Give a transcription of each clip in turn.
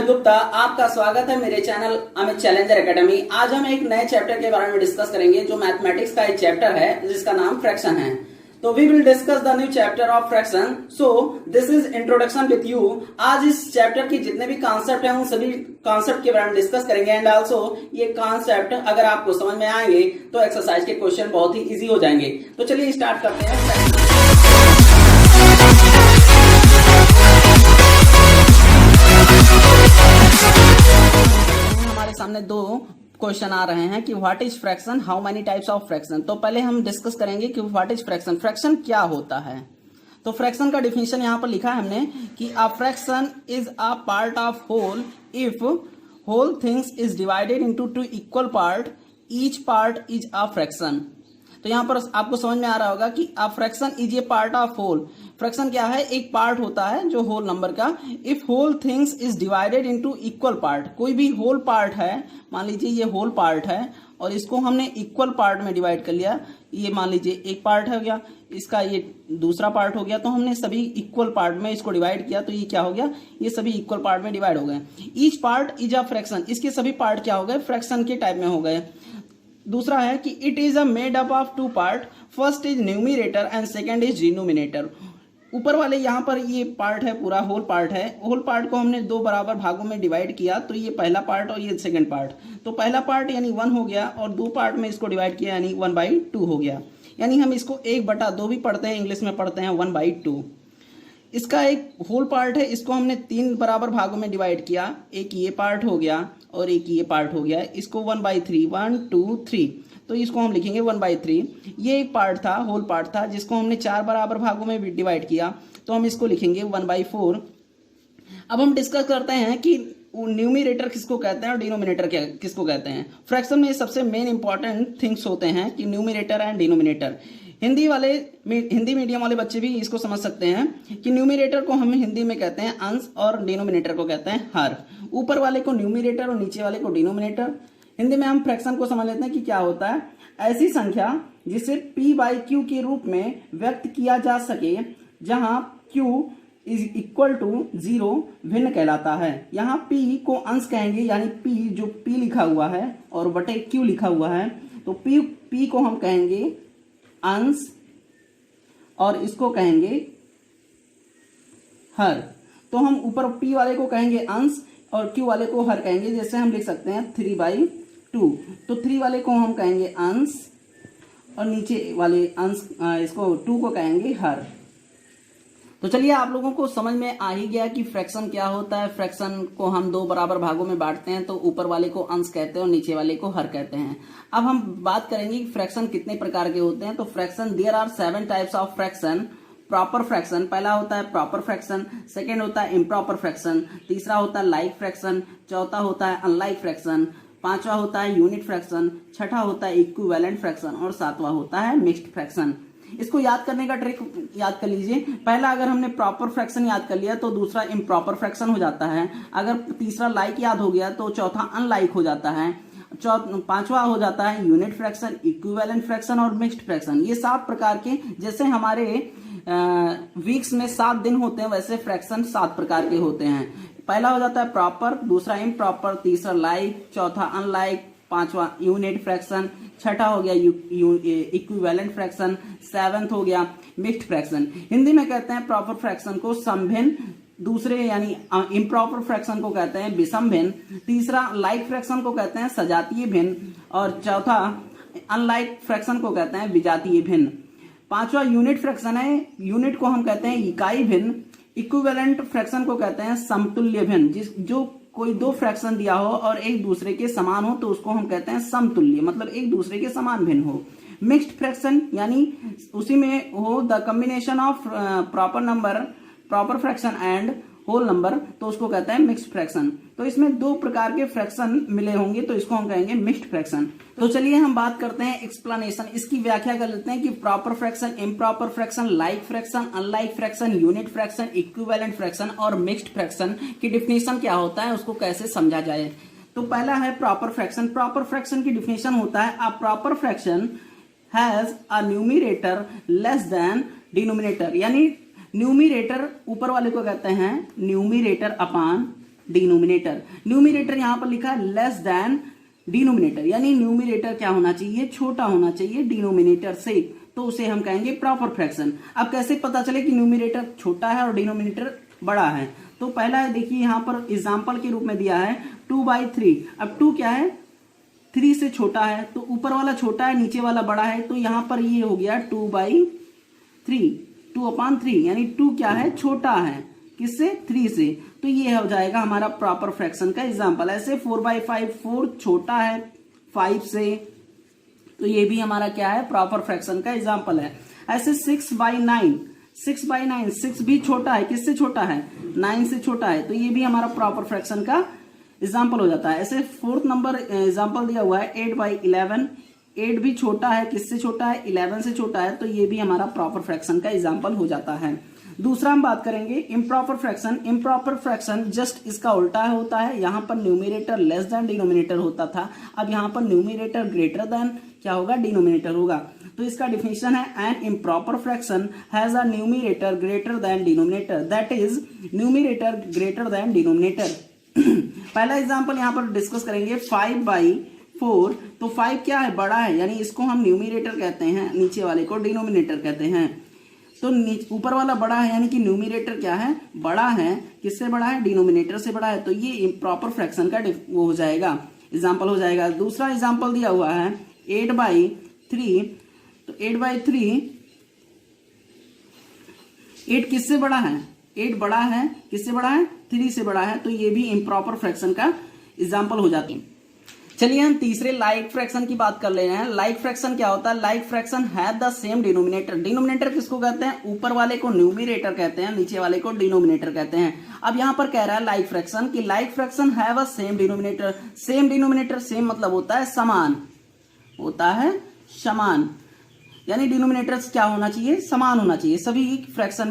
अमित गुप्ता, आपका स्वागत है मेरे चैनल अमित चैलेंजर एकेडमी। आज हम एक नए चैप्टर के बारे में डिस्कस करेंगे जो मैथमेटिक्स का एक चैप्टर है जिसका नाम फ्रैक्शन है। तो we will discuss the new chapter of fraction. So this is introduction with you. आज इस चैप्टर की जितने भी कॉन्सेप्ट हैं उन सभी कॉन्सेप्ट के बारे में डिस्कस करेंगे एंड ऑल्सो ये कॉन्सेप्ट अगर आपको समझ में आएंगे तो एक्सरसाइज के क्वेश्चन बहुत ही ईजी हो जाएंगे। तो चलिए स्टार्ट करते हैं। हमारे सामने दो क्वेश्चन आ रहे हैं कि what is fraction, how many types of fraction. तो पहले हम डिस्कस करेंगे कि व्हाट इज फ्रैक्शन, फ्रैक्शन क्या होता है। तो फ्रैक्शन का डिफिनेशन यहां पर लिखा है हमने कि a fraction is a part of whole if whole things is divided into two equal part, each part is a fraction. तो यहां पर आपको समझ में आ रहा होगा कि a fraction is a part of whole. Fraction क्या है? एक पार्ट होता है जो होल नंबर का। If whole things is divided into equal part, कोई भी होल पार्ट है, मान लीजिए ये होल पार्ट है और इसको हमने इक्वल पार्ट में डिवाइड कर लिया। ये मान लीजिए एक पार्ट हो गया, इसका ये दूसरा पार्ट हो गया, तो हमने सभी इक्वल पार्ट में इसको डिवाइड किया तो ये क्या हो गया? ये सभी इक्वल पार्ट में डिवाइड हो गए। Each part is a fraction, इसके सभी पार्ट क्या हो गए? फ्रैक्शन के टाइप में हो गए। दूसरा है कि it is a made up of two part, first is numerator and second is denominator. ऊपर वाले यहाँ पर ये पार्ट है, पूरा होल पार्ट है। होल पार्ट को हमने दो बराबर भागों में डिवाइड किया तो ये पहला पार्ट और ये सेकंड पार्ट। तो पहला पार्ट यानी 1 हो गया और दो पार्ट में इसको डिवाइड किया यानी 1/2 हो गया। यानी हम इसको 1/2 भी पढ़ते हैं, इंग्लिश में पढ़ते हैं 1/2। इसका एक होल पार्ट है, इसको हमने 3 बराबर भागों में डिवाइड किया। एक ये पार्ट हो गया और एक ये पार्ट हो गया। इसको 1/3, 1 2 3, तो इसको हम लिखेंगे 1/3। ये एक पार्ट था, होल पार्ट था, जिसको हमने 4 बराबर भागों में डिवाइड किया तो हम इसको लिखेंगे 1/4। अब हम डिस्कस करते हैं कि न्यूमिनेटर किसको कहते हैं और डिनोमिनेटर किसको कहते हैं। फ्रैक्शन में सबसे मेन इंपॉर्टेंट थिंग्स होते हैं कि numerator and denominator. Hindi medium वाले बच्चे भी इसको समझ सकते हैं कि न्यूमिनेटर को हम हिंदी में कहते हैं अंश और डिनोमिनेटर को कहते हैं हर। ऊपर वाले को न्यूमिनेटर और नीचे वाले को डिनोमिनेटर। हिंदी में हम फ्रैक्शन को समझ लेते हैं कि क्या होता है। ऐसी संख्या जिसे p/q के रूप में व्यक्त किया जा सके जहां q इज इक्वल टू 0 भिन्न कहलाता है। यहाँ p को अंश कहेंगे, यानी p जो p लिखा हुआ है और बटे q लिखा हुआ है, तो p को हम कहेंगे अंश और इसको कहेंगे हर। तो हम ऊपर p वाले को कहेंगे अंश और q वाले को हर कहेंगे। जैसे हम लिख सकते हैं 3/2, तो 3 वाले को हम कहेंगे अंश और नीचे वाले अंश इसको 2 को कहेंगे हर। तो चलिए आप लोगों को समझ में आ ही गया कि फ्रैक्शन क्या होता है। फ्रैक्शन को हम 2 बराबर भागों में बांटते हैं, तो ऊपर वाले को अंश कहते हैं और नीचे वाले को हर कहते हैं। अब हम बात करेंगे कि फ्रैक्शन कितने प्रकार के होते हैं। तो fraction, there are 7 types of fraction. Proper fraction, पहला होता है प्रॉपर फ्रैक्शन, सेकेंड होता है इम्प्रॉपर फ्रैक्शन, तीसरा होता है लाइक फ्रैक्शन, चौथा होता है अनलाइक फ्रैक्शन, पांचवा होता है यूनिट फ्रैक्शन, छठा होता है इक्विवेलेंट फ्रैक्शन और सातवां होता है मिक्स्ड फ्रैक्शन। इसको याद करने का ट्रिक याद कर लीजिए। पहला अगर हमने प्रॉपर फ्रैक्शन याद कर लिया तो दूसरा इम्प्रॉपर फ्रैक्शन हो जाता है। अगर तीसरा लाइक याद हो गया तो चौथा अनलाइक हो जाता है। पांचवा हो जाता है यूनिट फ्रैक्शन, इक्विवेलेंट फ्रैक्शन और मिक्स्ड फ्रैक्शन। ये 7 प्रकार के, जैसे हमारे वीक्स में 7 दिन होते हैं वैसे फ्रैक्शन 7 प्रकार के होते हैं। पहला हो जाता है प्रॉपर, दूसरा इम्प्रॉपर, तीसरा लाइक, चौथा अनलाइक, पांचवा यूनिट फ्रैक्शन, छठा हो गया इक्विवेलेंट फ्रैक्शन, 7th हो गया मिक्स्ड फ्रैक्शन। हिंदी में कहते हैं प्रॉपर फ्रैक्शन को समभिन्न, दूसरे यानी इम्प्रॉपर फ्रैक्शन को कहते हैं विषम भिन्न, तीसरा लाइक फ्रैक्शन को कहते हैं सजातीय भिन्न और चौथा अनलाइक फ्रैक्शन को कहते हैं विजातीय भिन्न। पांचवा यूनिट फ्रैक्शन है, यूनिट को हम कहते हैं इकाई भिन्न। इक्विवेलेंट फ्रैक्शन को कहते हैं समतुल्य भिन्न, जो कोई 2 फ्रैक्शन दिया हो और एक दूसरे के समान हो तो उसको हम कहते हैं समतुल्य, मतलब एक दूसरे के समान भिन्न हो। मिक्स्ड फ्रैक्शन यानी उसी में हो the combination of proper number, proper fraction and whole number, तो उसको कहते हैं मिक्स्ड फ्रैक्शन। तो इसमें 2 प्रकार के फ्रैक्शन मिले होंगे तो इसको हम कहेंगे मिक्स्ड फ्रैक्शन। तो चलिए हम बात करते हैं एक्सप्लेनेशन, इसकी व्याख्या कर लेते हैं कि proper fraction, improper fraction, like fraction, unlike fraction, unit fraction, equivalent fraction और मिक्स्ड फ्रैक्शन की डिफिनेशन क्या होता है, उसको कैसे समझा जाए। तो पहला है प्रॉपर फ्रैक्शन। प्रॉपर फ्रैक्शन की डिफिनेशन होता है a proper fraction has a numerator less than denominator, यानी न्यूमिनेटर ऊपर वाले को कहते हैं न्यूमिनेटर अपान डिनोमिनेटर। न्यूमिनेटर यहाँ पर लिखा है लेस देन डिनोमिनेटर, यानी न्यूमिनेटर क्या होना चाहिए, छोटा होना चाहिए डिनोमिनेटर से, तो उसे हम कहेंगे प्रॉपर फ्रैक्शन। अब कैसे पता चले कि न्यूमिनेटर छोटा है और डिनोमिनेटर बड़ा है, तो पहला देखिए यहाँ पर एग्जाम्पल के रूप में दिया है 2/3। अब 2 क्या है, 3 से छोटा है, तो ऊपर वाला छोटा है नीचे वाला बड़ा है, तो यहाँ पर ये हो गया 2/3, 2/3, यानी 2 क्या है, छोटा है किससे, 3 से, तो ये हो जाएगा हमारा प्रॉपर फ्रैक्शन का एग्जाम्पल। ऐसे 4/5, 4 छोटा है 5 से, तो ये भी हमारा क्या है, प्रॉपर फ्रैक्शन का एग्जाम्पल है। ऐसे 6/9, 6/9, 6 भी छोटा है, किससे छोटा है, 9 से छोटा है, तो ये भी हमारा प्रॉपर फ्रैक्शन का एग्जाम्पल हो जाता है। ऐसे 4th नंबर एग्जाम्पल दिया हुआ है 8/11, 8 भी छोटा है, किससे छोटा है, 11 से छोटा है, तो ये भी हमारा प्रॉपर फ्रैक्शन का एग्जाम्पल हो जाता है। दूसरा हम बात करेंगे improper fraction. Improper fraction just इसका उल्टा होता है, यहाँ पर न्यूमिनेटर लेस देन डिनोमिनेटर होता था, अब यहाँ पर न्यूमिनेटर ग्रेटर देन क्या होगा, डिनोमिनेटर होगा। तो इसका डिफिनेशन है an improper fraction has a numerator greater than denominator, that is numerator greater than denominator. पहला एग्जांपल यहाँ पर डिस्कस करेंगे 5/4, तो 5 क्या है, बड़ा है, यानी इसको हम न्यूमिनेटर कहते हैं, नीचे वाले को डिनोमिनेटर कहते हैं। तो ऊपर वाला बड़ा है, यानी कि न्यूमिनेटर क्या है, बड़ा है, किससे बड़ा है, डिनोमिनेटर से बड़ा है, तो ये इम्प्रॉपर फ्रैक्शन का वो हो जाएगा, एग्जाम्पल हो जाएगा। दूसरा एग्जाम्पल दिया हुआ है 8/3, तो 8/3, 8 किससे बड़ा है, 8 बड़ा है, किससे बड़ा है, 3 से बड़ा है, तो ये भी इम्प्रॉपर फ्रैक्शन का एग्जाम्पल हो जाती है। चलिए हम तीसरे लाइक फ्रैक्शन की बात कर ले रहे हैं। लाइक फ्रैक्शन क्या होता है, लाइक फ्रैक्शन है द सेम डिनोमिनेटर। डिनोमिनेटर किसको कहते हैं, ऊपर वाले को न्यूमिनेटर कहते हैं, नीचे वाले को डिनोमिनेटर कहते हैं। अब यहाँ पर कह रहा है लाइक फ्रैक्शन कि like fraction have a same denominator. Same denominator, same मतलब होता है समान, होता है समान, यानी डिनोमिनेटर क्या होना चाहिए, समान होना चाहिए। सभी फ्रैक्शन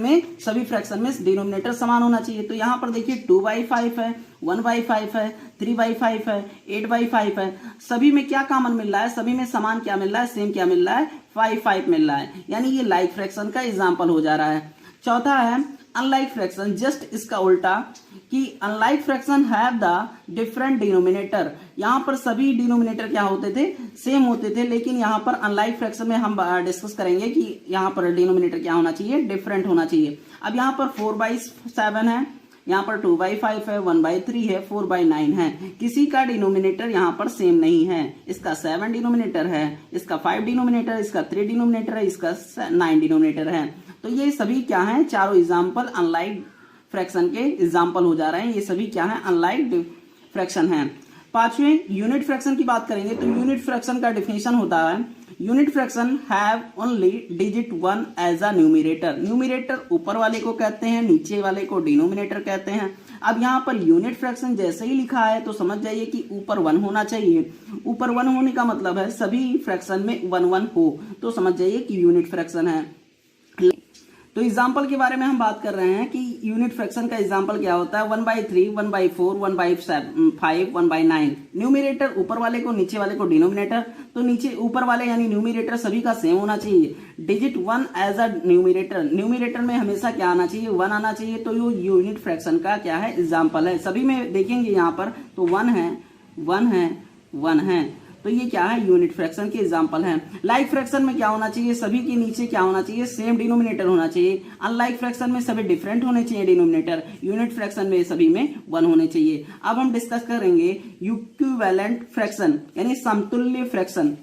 में डिनोमिनेटर समान होना चाहिए। तो यहाँ पर देखिए 2/5 है, 1/5 है, 3/5 है, 8/5 है, सभी में क्या कॉमन मिल रहा है, सभी में समान क्या मिल रहा है, सेम क्या मिल रहा है, 5/5 मिल रहा है, यानी ये लाइक फ्रैक्शन का एग्जाम्पल हो जा रहा है। चौथा है अनलाइक फ्रैक्शन, जस्ट इसका उल्टा कि unlike fraction have the different denominator. यहाँ पर सभी डिनोमिनेटर क्या होते थे, सेम होते थे, लेकिन यहाँ पर अनलाइक फ्रैक्शन में हम डिस्कस करेंगे कि यहाँ पर डिनोमिनेटर क्या होना चाहिए, डिफरेंट होना चाहिए। अब यहाँ पर 4/7 है, यहाँ पर 2/5 है, 1/3 है, 4/9 है, किसी का डिनोमिनेटर यहाँ पर सेम नहीं है। इसका 7 डिनोमिनेटर है, इसका 5 डिनोमिनेटर, इसका 3 डिनोमिनेटर है, इसका 9 डिनोमिनेटर है। तो ये सभी क्या हैं, चारों एग्जाम्पल अनलाइक फ्रैक्शन के एग्जाम्पल हो जा रहे हैं। ये सभी क्या है, अनलाइक फ्रैक्शन है। पांचवें यूनिट फ्रैक्शन की बात करेंगे तो यूनिट फ्रैक्शन का डिफिनेशन होता है unit fraction have only digit 1 as a numerator. Numerator ऊपर वाले को कहते हैं, नीचे वाले को डिनोमिनेटर कहते हैं। अब यहाँ पर यूनिट फ्रैक्शन जैसे ही लिखा है तो समझ जाइए कि ऊपर 1 होना चाहिए। ऊपर 1 होने का मतलब है सभी फ्रैक्शन में 1 हो, तो समझ जाइए कि यूनिट फ्रैक्शन है। तो एग्जाम्पल के बारे में हम बात कर रहे हैं कि यूनिट फ्रैक्शन का एग्जाम्पल क्या होता है, 1/3, 1/4, 1/5, 1/9। न्यूमिनेटर ऊपर वाले को, नीचे वाले को डिनोमिनेटर, तो नीचे ऊपर वाले यानी न्यूमिनेटर सभी का सेम होना चाहिए। Digit 1 as a numerator, numerator में हमेशा क्या आना चाहिए, 1 आना चाहिए। तो ये यूनिट फ्रैक्शन का क्या है, एग्जाम्पल है। सभी में देखेंगे यहाँ पर तो 1 है, 1 है, 1 है, तो ये क्या है, यूनिट फ्रैक्शन के एग्जाम्पल हैं। लाइक फ्रैक्शन में क्या होना चाहिए, सभी के नीचे क्या होना चाहिए, सेम डिनोमिनेटर होना चाहिए। अनलाइक फ्रैक्शन में सभी डिफरेंट होने चाहिए डिनोमिनेटर। यूनिट फ्रैक्शन में सभी में 1 होने चाहिए। अब हम डिस्कस करेंगे इक्विवेलेंट फ्रैक्शन यानी समतुल्य फ्रैक्शन।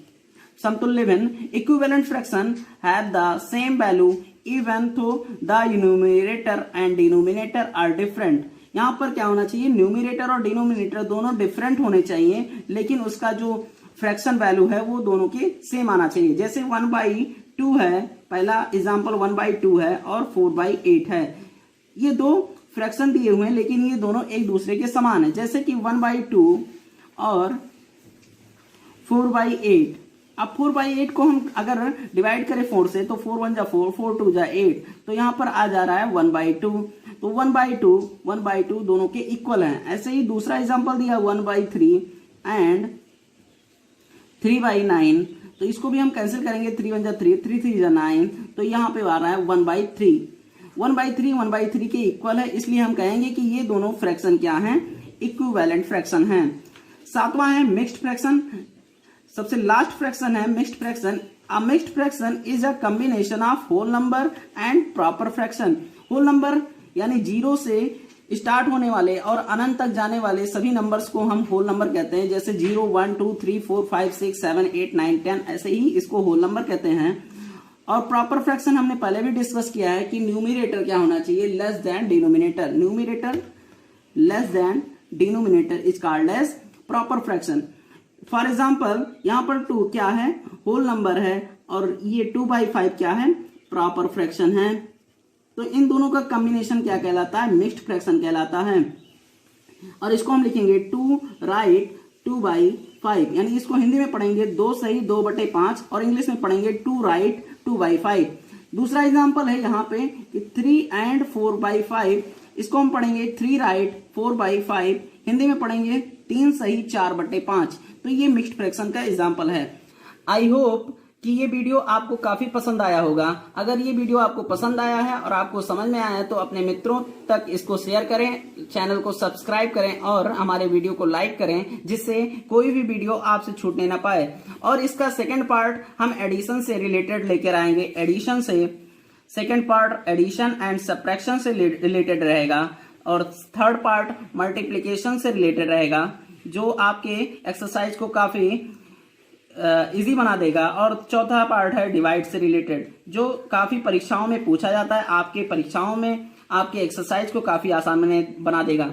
समतुल्य भिन्न equivalent fraction have the same value even though the numerator and denominator are different. यहाँ पर क्या होना चाहिए, न्यूमिनेटर और डिनोमिनेटर दोनों डिफरेंट होने चाहिए, लेकिन उसका जो फ्रैक्शन वैल्यू है वो दोनों के सेम आना चाहिए। जैसे 1/2 है, पहला एग्जांपल 1/2 है और 4/8 है। ये दो फ्रैक्शन दिए हुए हैं लेकिन ये दोनों एक दूसरे के समान है। जैसे कि 1/2 और 4/8। अब 4/8 को हम अगर डिवाइड करें 4 से तो 4 1 जा 4, 4 2 जा 8, तो यहाँ पर आ जा रहा है 1/2। तो 1/2 दोनों के इक्वल हैं। ऐसे ही दूसरा एग्जांपल दिया 1/3 एंड 3/9, तो इसको भी हम कैंसिल करेंगे, 3 1 जा 3, 3 3 जा 9, तो यहाँ पे आ रहा है 1/3। 1/3 1/3 के इक्वल है, इसलिए हम कहेंगे कि ये दोनों फ्रैक्शन क्या हैं, इक्विवेलेंट फ्रैक्शन है। सातवां है मिक्स्ड फ्रैक्शन, सबसे लास्ट फ्रैक्शन है mixed fraction. A mixed fraction is a combination of whole number and proper fraction. Whole number यानी 0 से स्टार्ट होने वाले और अनंत तक जाने वाले सभी नंबर्स को हम होल नंबर कहते हैं, जैसे 0, 1, 2, 3, 4, 5, 6, 7, 8, 9, 10, ऐसे ही इसको होल नंबर कहते हैं। और प्रॉपर फ्रैक्शन हमने पहले भी डिस्कस किया है कि न्यूमिनेटर क्या होना चाहिए, less than denominator. Numerator less than denominator is called as proper fraction. For example यहाँ पर 2 क्या है, होल नंबर है, और ये 2/5 क्या है, प्रॉपर फ्रैक्शन है। तो इन दोनों का कॉम्बिनेशन क्या कहलाता है, मिक्स्ड फ्रैक्शन कहलाता है। और इसको हम लिखेंगे 2 राइट 2/5, यानी इसको हिंदी में पढ़ेंगे 2 सही 2/5, और इंग्लिश में पढ़ेंगे 2 राइट 2/5। दूसरा एग्जांपल है यहाँ पे कि 3 and 4/5, इसको हम पढ़ेंगे 3 राइट 4/5, हिंदी में पढ़ेंगे 3 सही 4/5। तो ये मिक्स्ड फ्रैक्शन का एग्जांपल है। आई होप कि ये वीडियो आपको काफी पसंद आया होगा। अगर ये वीडियो आपको पसंद आया है और आपको समझ में आया है तो अपने मित्रों तक इसको शेयर करें, चैनल को सब्सक्राइब करें और हमारे वीडियो को लाइक करें, जिससे कोई भी वीडियो आपसे छूटने ना पाए। और इसका सेकंड पार्ट हम एडिशन से रिलेटेड लेकर आएंगे। एडिशन से second part addition and subtraction से रिलेटेड रहेगा, और थर्ड पार्ट मल्टीप्लीकेशन से रिलेटेड रहेगा, जो आपके एक्सरसाइज को काफी इजी बना देगा। और चौथा पार्ट है डिवाइड से रिलेटेड, जो काफी परीक्षाओं में पूछा जाता है, आपके परीक्षाओं में आपके एक्सरसाइज को काफी आसान बना देगा।